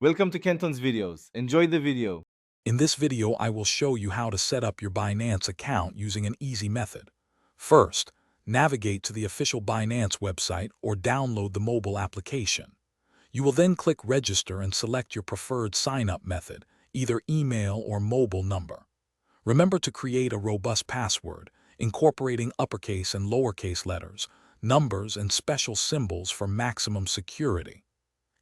Welcome to Kenton's videos. Enjoy the video. In this video, I will show you how to set up your Binance account using an easy method. First, navigate to the official Binance website or download the mobile application. You will then click Register and select your preferred sign-up method, either email or mobile number. Remember to create a robust password, incorporating uppercase and lowercase letters, numbers, and special symbols for maximum security.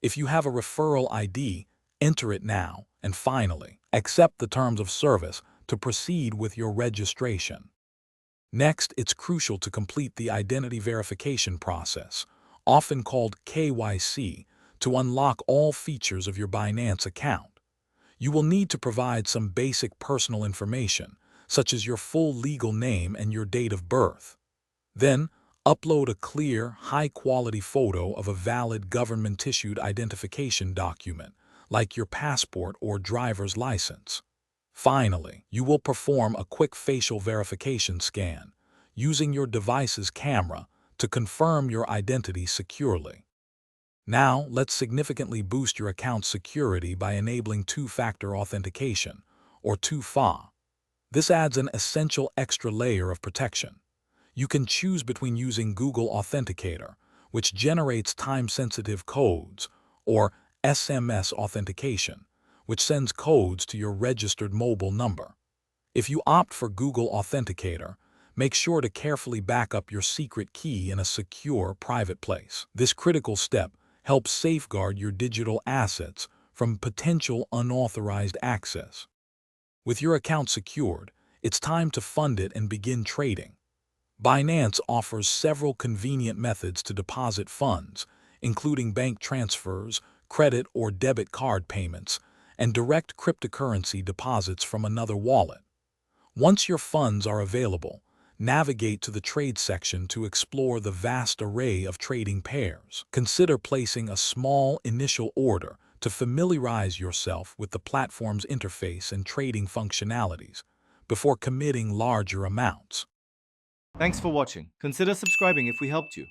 If you have a referral ID, enter it now, and finally, accept the terms of service to proceed with your registration. Next, it's crucial to complete the identity verification process, often called KYC, to unlock all features of your Binance account. You will need to provide some basic personal information, such as your full legal name and your date of birth. Then, upload a clear, high-quality photo of a valid government-issued identification document, like your passport or driver's license. Finally, you will perform a quick facial verification scan, using your device's camera to confirm your identity securely. Now, let's significantly boost your account's security by enabling two-factor authentication, or 2FA. This adds an essential extra layer of protection. You can choose between using Google Authenticator, which generates time-sensitive codes, or SMS authentication, which sends codes to your registered mobile number. If you opt for Google Authenticator, make sure to carefully back up your secret key in a secure, private place. This critical step helps safeguard your digital assets from potential unauthorized access. With your account secured, it's time to fund it and begin trading. Binance offers several convenient methods to deposit funds, including bank transfers, credit or debit card payments, and direct cryptocurrency deposits from another wallet. Once your funds are available, navigate to the trade section to explore the vast array of trading pairs. Consider placing a small initial order to familiarize yourself with the platform's interface and trading functionalities before committing larger amounts. Thanks for watching. Consider subscribing if we helped you.